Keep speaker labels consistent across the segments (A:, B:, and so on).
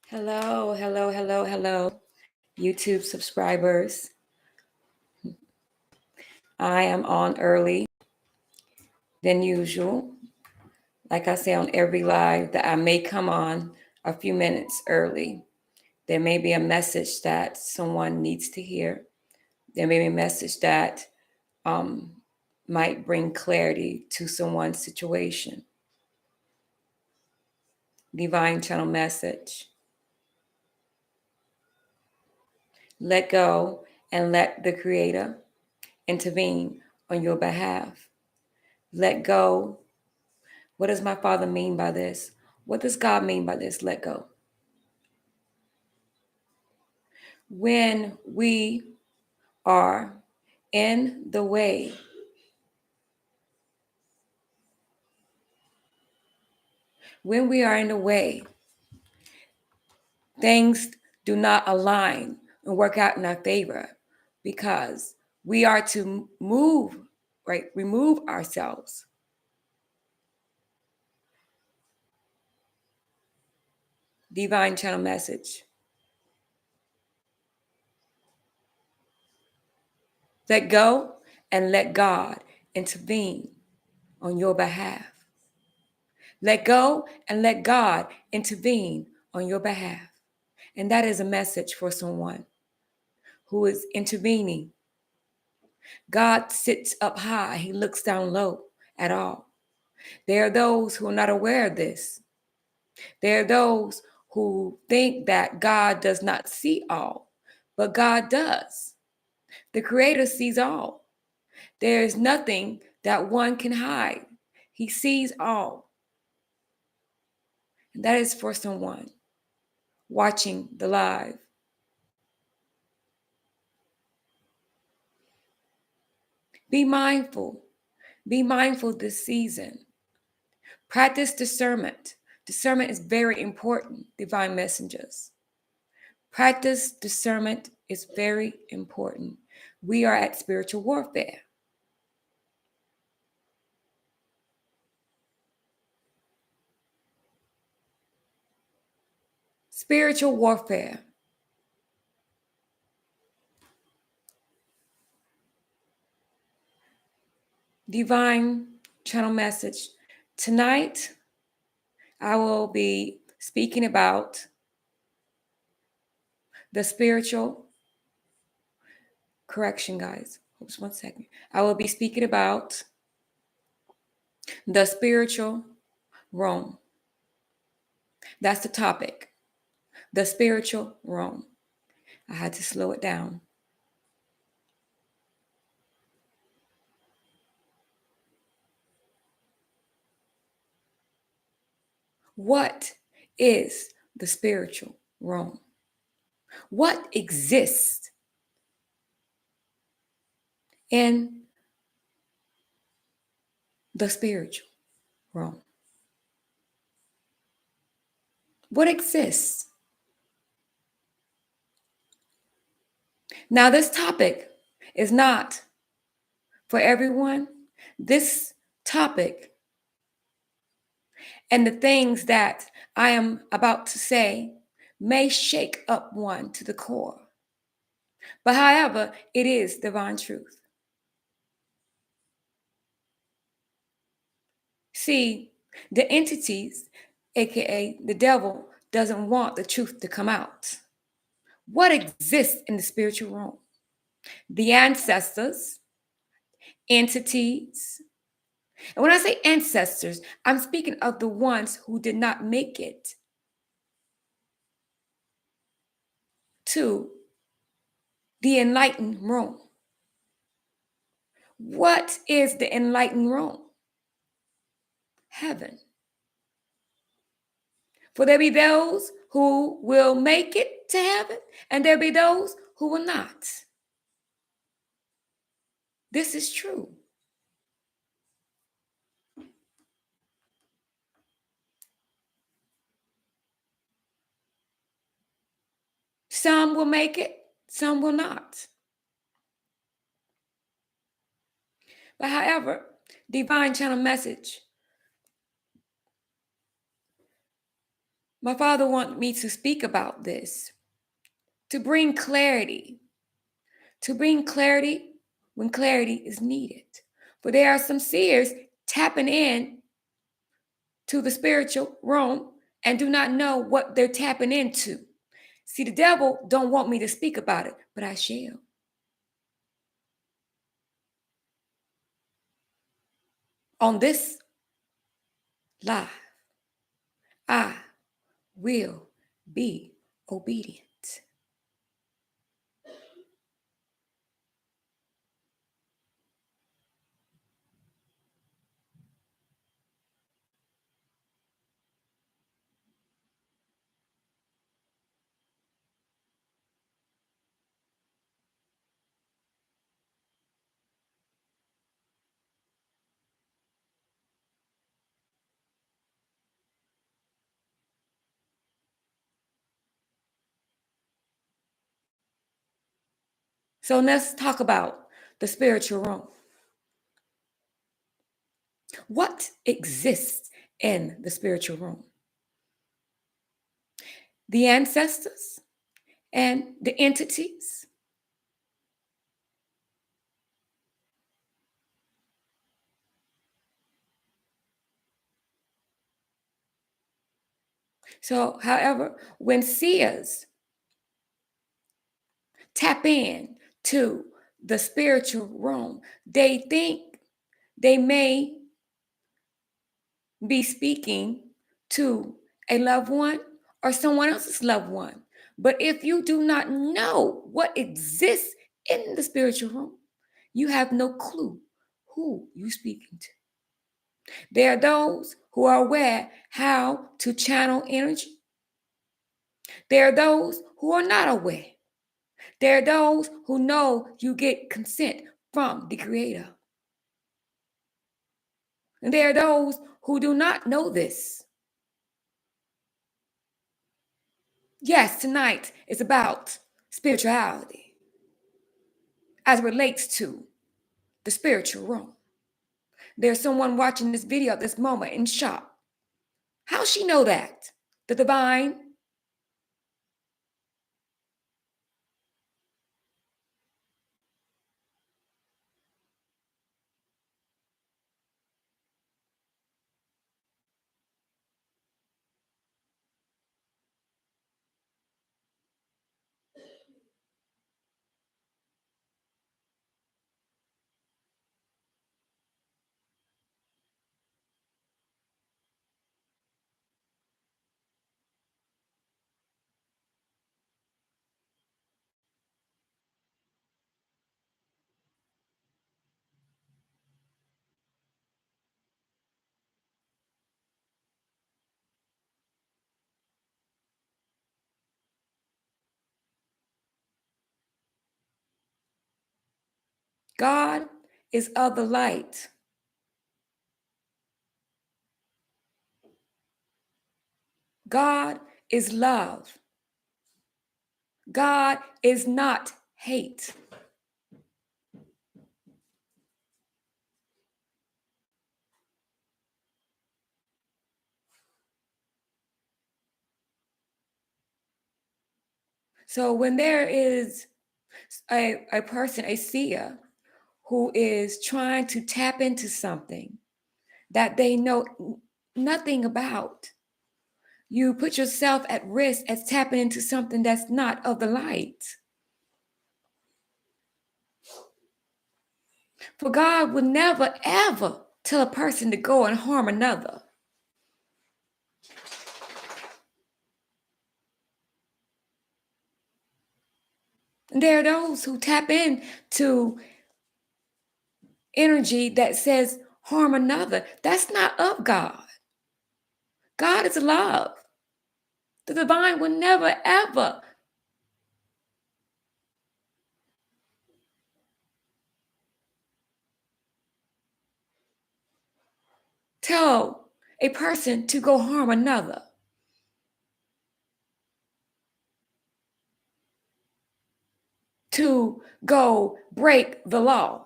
A: Hello, hello, hello, hello, YouTube subscribers. I am on early than usual. Like I say on every live, that I may come on a few minutes early. There may be a message that someone needs to hear. There may be a message that um, might bring clarity to someone's situation. Divine channel message. Let go and let the Creator intervene on your behalf. Let go. What does my Father mean by this? What does God mean by this? Let go. When we are in the way, when we are in the way, things do not align and work out in our favor because we are to move, right? Remove ourselves. Divine channel message. Let go and let God intervene on your behalf. Let go and let God intervene on your behalf. And that is a message for someone who is intervening. God sits up high, he looks down low at all. There are those who are not aware of this. There are those who think that God does not see all, but God does. The Creator sees all. There is nothing that one can hide. He sees all. And that is for someone watching the live. Be mindful. Be mindful this season. Practice discernment. Discernment is very important, divine messengers. Practice discernment is very important. We are at spiritual warfare. Spiritual warfare. Divine channel message. Tonight, I will be speaking about the spiritual correction, guys. Oops, 1 second. I will be speaking about the spiritual realm. That's the topic. The spiritual realm. I had to slow it down. What is the spiritual realm? What exists in the spiritual realm? What exists? Now, this topic is not for everyone. This topic and the things that I am about to say may shake up one to the core. But however, it is divine truth. See, the entities, aka the devil, doesn't want the truth to come out. What exists in the spiritual realm? The ancestors, entities. And when I say ancestors, I'm speaking of the ones who did not make it to the enlightened realm. What is the enlightened realm? Heaven. For there be those who will make it to heaven, and there be those who will not. This is true. Some will make it, some will not. But however, divine channel message. My Father wanted me to speak about this, to bring clarity, when clarity is needed. For there are some seers tapping in to the spiritual realm and do not know what they're tapping into. See, the devil don't want me to speak about it, but I shall. On this live, I will be obedient. So let's talk about the spiritual realm. What exists in the spiritual realm? The ancestors and the entities. So, however, when seers tap in to the spiritual realm, they think they may be speaking to a loved one or someone else's loved one. But if you do not know what exists in the spiritual realm, you have no clue who you're speaking to. There are those who are aware how to channel energy. There are those who are not aware. There are those who know you get consent from the Creator. And there are those who do not know this. Yes, tonight is about spirituality as it relates to the spiritual realm. There's someone watching this video at this moment in shock. How she know that? The divine. God is of the light. God is love. God is not hate. So when there is a person, a seer, who is trying to tap into something that they know nothing about, you put yourself at risk as tapping into something that's not of the light. For God would never, ever tell a person to go and harm another. And there are those who tap into energy that says harm another. That's not of God. God is love. The divine will never, ever tell a person to go harm another, to go break the law.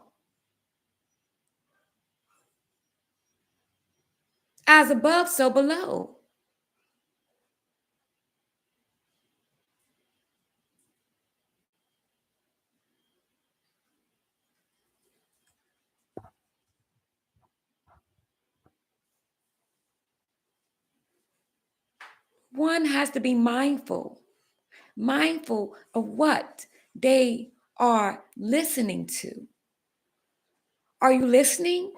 A: As above, so below. one has to be mindful of what they are listening to. Are you listening?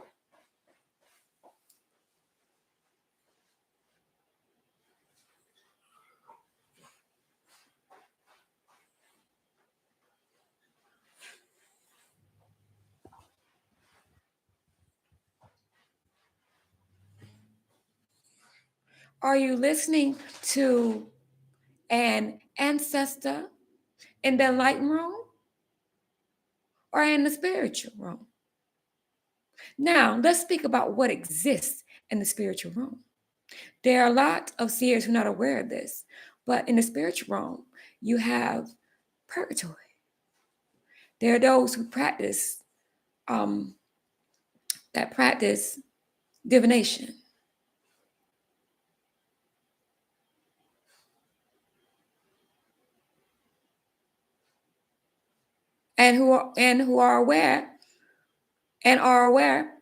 A: Are you listening to an ancestor in the enlightened realm or in the spiritual realm? Now, let's speak about what exists in the spiritual realm. There are a lot of seers who are not aware of this, but in the spiritual realm, you have purgatory. There are those who practice divination. And who are aware and are aware,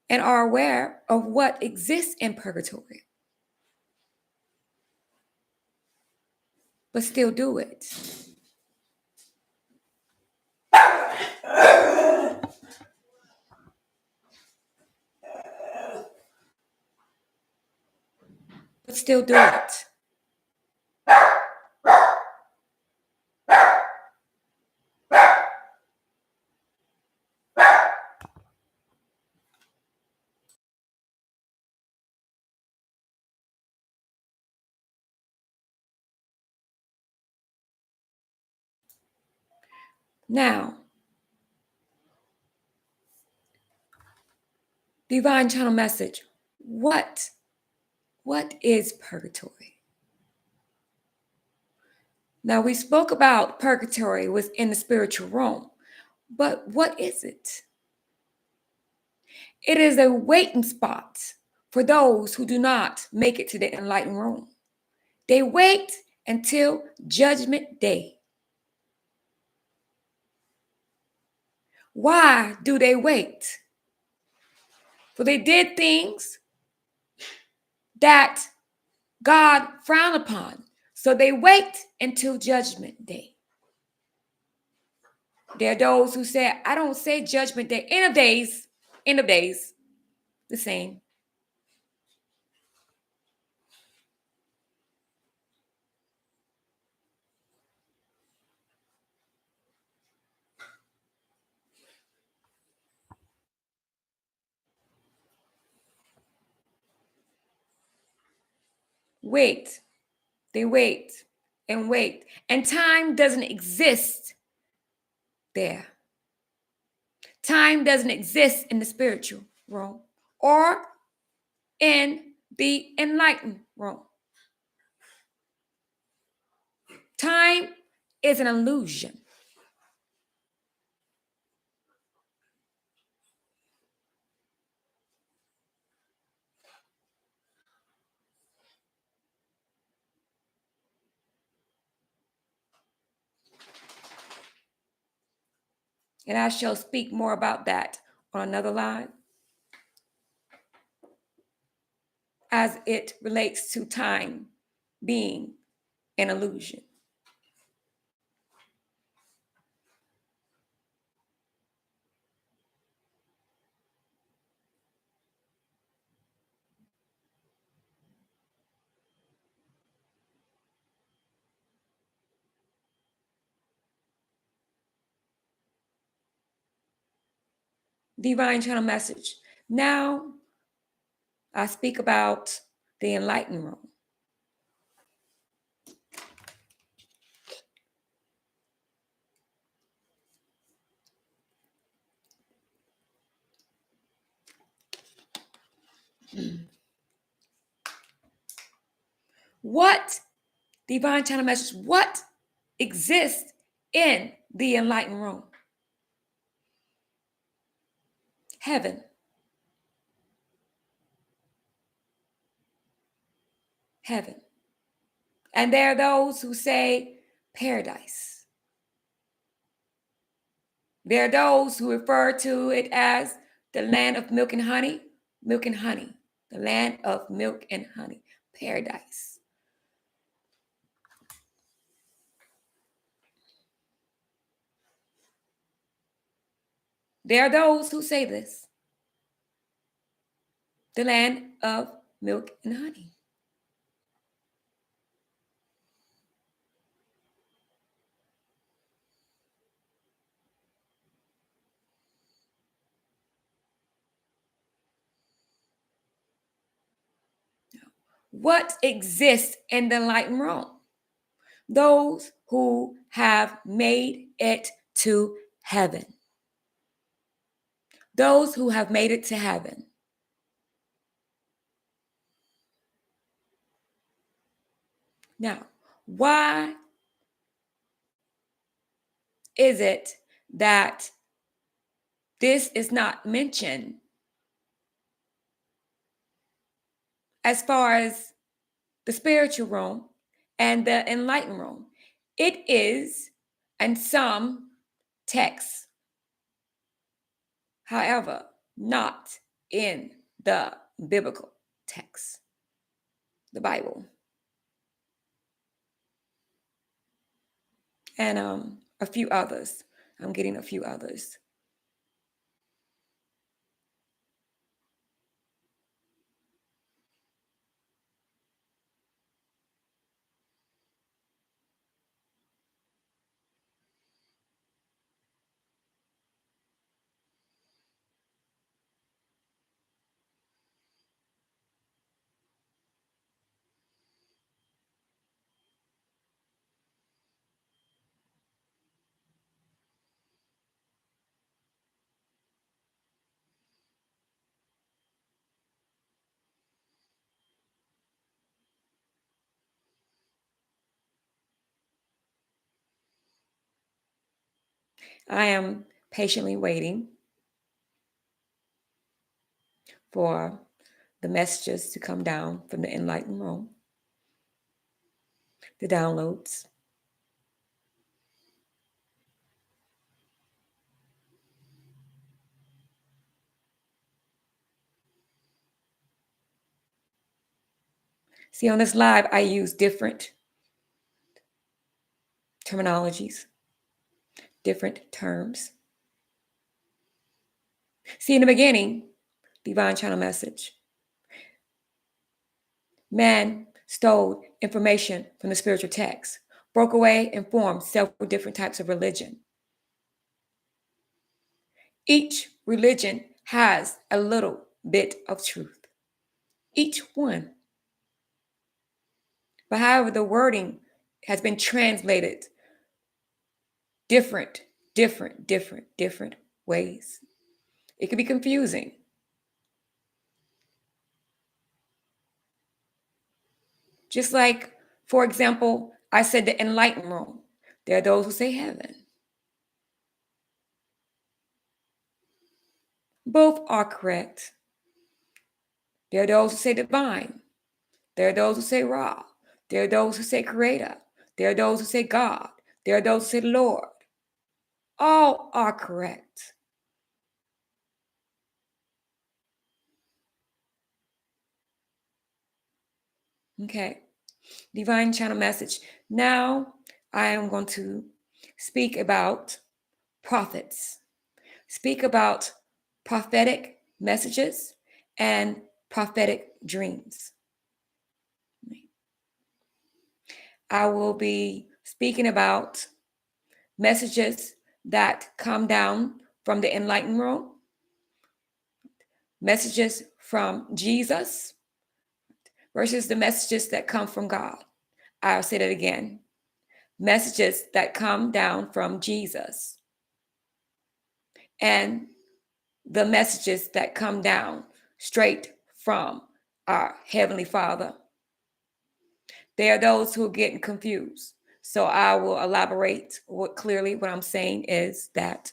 A: and are aware of what exists in purgatory, but still do it. But still do it. Now, divine channel message. What is purgatory? Now, we spoke about purgatory was in the spiritual realm, but what is it? It is a waiting spot for those who do not make it to the enlightened realm. They wait until judgment day. Why do they wait? For they did things that God frowned upon. So they wait until judgment day. There are those who say, I don't say judgment day, end of days, the same. Wait. They wait and wait. And time doesn't exist there. Time doesn't exist in the spiritual realm or in the enlightened realm. Time is an illusion. And I shall speak more about that on another line as it relates to time being an illusion. Divine channel message. Now I speak about the enlightened realm. What divine channel message? What exists in the enlightened realm? Heaven. Heaven. And there are those who say paradise. There are those who refer to it as the land of milk and honey, the land of milk and honey, Paradise. There are those who say this, the land of milk and honey. What exists in the enlightened realm? Those who have made it to heaven. Those who have made it to heaven. Now, why is it that this is not mentioned as far as the spiritual realm and the enlightened realm? It is in some texts, however, not in the biblical text, the Bible. And a few others. I'm getting a few others. I am patiently waiting for the messages to come down from the enlightened realm, the downloads. See, on this live, I use different terminologies, different terms. See, in the beginning, divine channel message. Man stole information from the spiritual text, broke away and formed several different types of religion. Each religion has a little bit of truth. Each one. But however, the wording has been translated different ways. It can be confusing. Just like, for example, I said the enlightened realm. There are those who say heaven. Both are correct. There are those who say divine. There are those who say Ra. There are those who say creator. There are those who say God. There are those who say Lord. All are correct. Okay. Divine channel message. Now I am going to speak about prophets. Speak about prophetic messages and prophetic dreams. I will be speaking about messages that come down from the enlightened realm, messages from Jesus versus the messages that come from God. I'll say that again. Messages that come down from Jesus and the messages that come down straight from our Heavenly Father. There are those who are getting confused. So I will elaborate clearly what I'm saying is that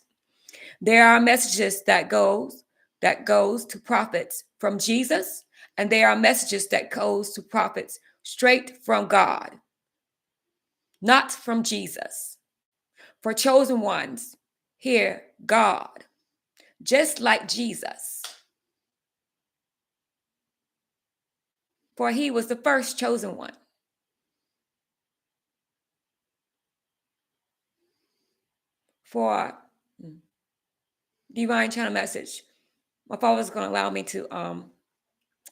A: there are messages that goes to prophets from Jesus, and there are messages that goes to prophets straight from God, not from Jesus. For chosen ones, hear God, just like Jesus. for he was the first chosen one. For divine channel message, my father's going to allow me to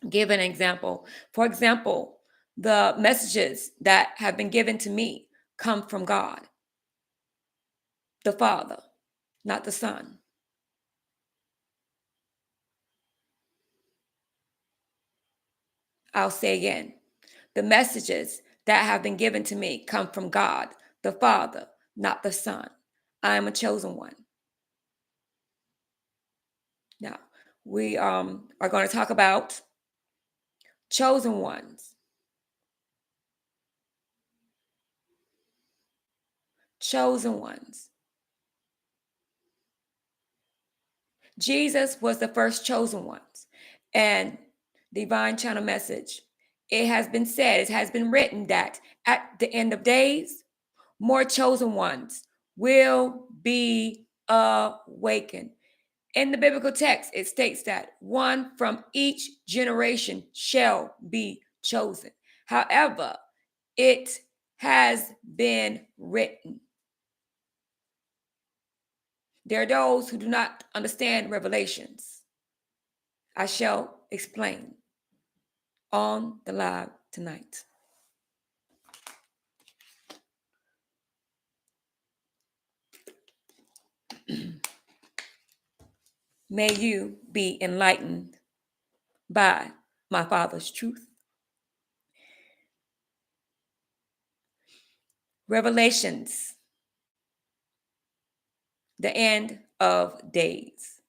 A: give an example. For example, the messages that have been given to me come from God, the Father, not the Son. I'll say again, the messages that have been given to me come from God, the Father, not the Son. I am a chosen one. Now, we are going to talk about chosen ones. Chosen ones. Jesus was the first chosen ones. And divine channel message, it has been said, it has been written that at the end of days, more chosen ones will be awakened. In the biblical text, it states that one from each generation shall be chosen. However, it has been written. There are those who do not understand revelations. I shall explain on the live tonight. May you be enlightened by my Father's truth. Revelations, the end of days.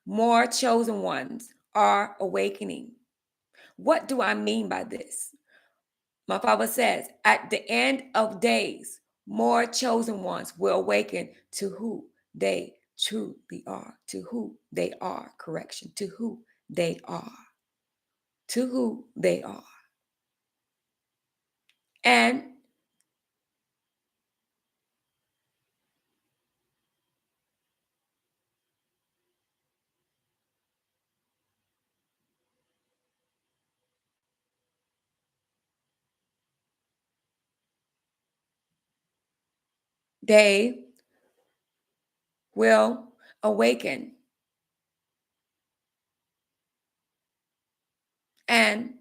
A: More chosen ones are awakening. What do I mean by this? My Father says, at the end of days, more chosen ones will awaken to who they truly are, to who they are, correction, to who they are, to who they are. And they will awaken and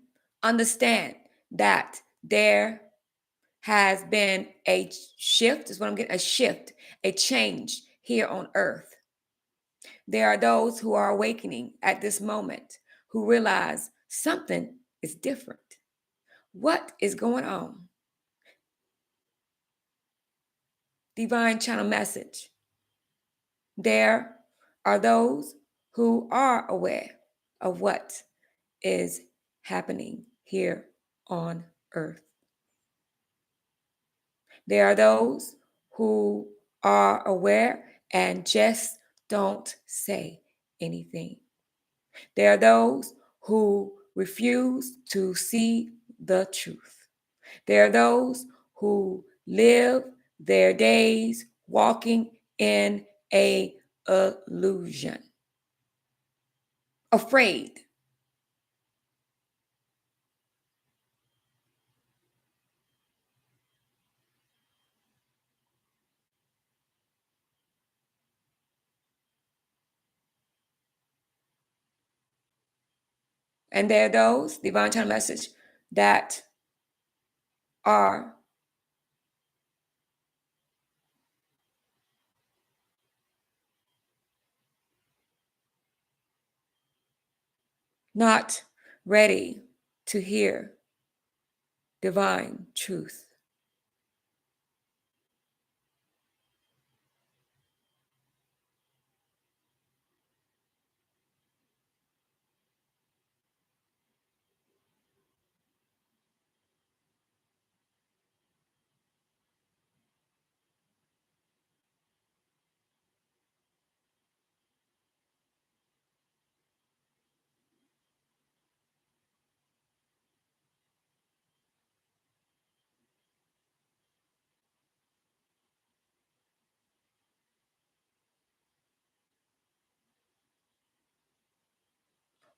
A: understand that there has been a shift, is what I'm getting, a shift, a change here on earth. There are those who are awakening at this moment who realize something is different. What is going on? Divine channel message. There are those who are aware of what is happening here on earth. There are those who are aware and just don't say anything. There are those who refuse to see the truth. There are those who live their days walking in a illusion, afraid. And there are those, divine channel message, that are not ready to hear divine truth.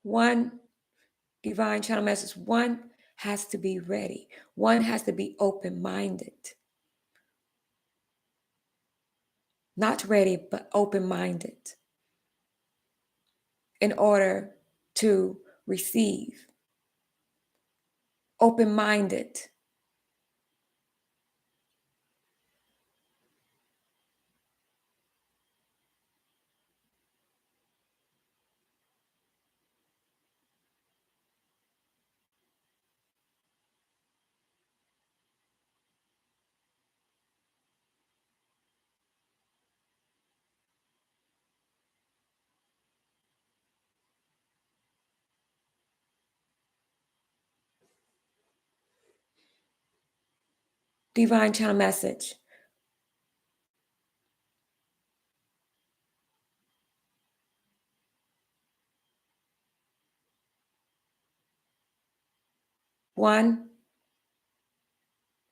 A: One divine channel message, one has to be ready. One has to be open-minded. Not ready, but open-minded in order to receive. Open-minded. Divine channel message. One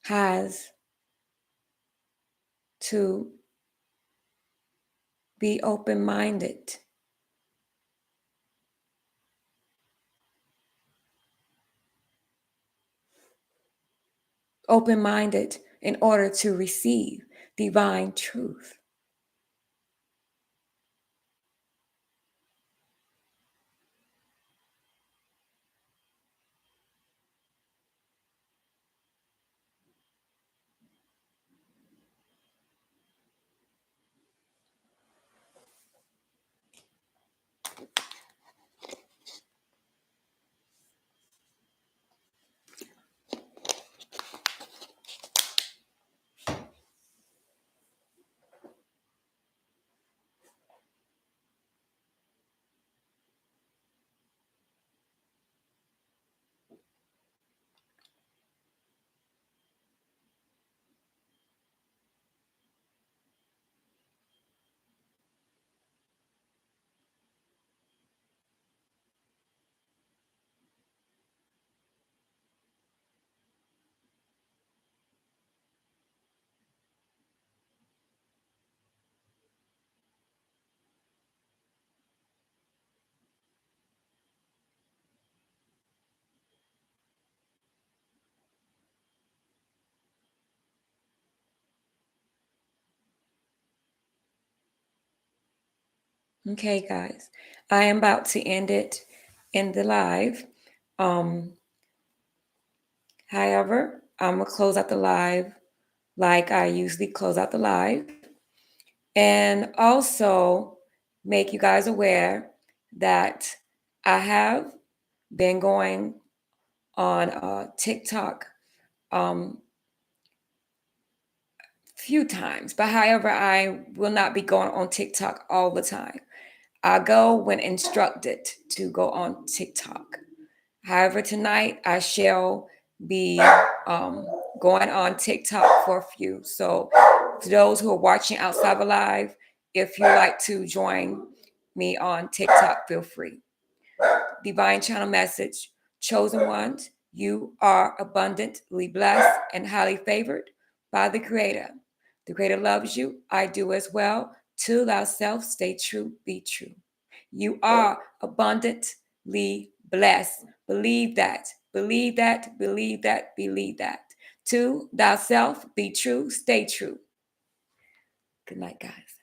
A: has to be open-minded. Open-minded in order to receive divine truth. Okay, guys, I am about to end it in the live. However, I'm gonna close out the live like I usually close out the live, and also make you guys aware that I have been going on TikTok few times, but however, I will not be going on TikTok all the time. I go when instructed to go on TikTok. However, tonight I shall be going on TikTok for a few. So, to those who are watching outside of live, if you like to join me on TikTok, feel free. Divine channel message. Chosen ones, you are abundantly blessed and highly favored by the Creator. The Creator loves you. I do as well. To thyself, stay true, be true. You are abundantly blessed. Believe that. Believe that. Believe that. Believe that. To thyself, be true, stay true. Good night, guys.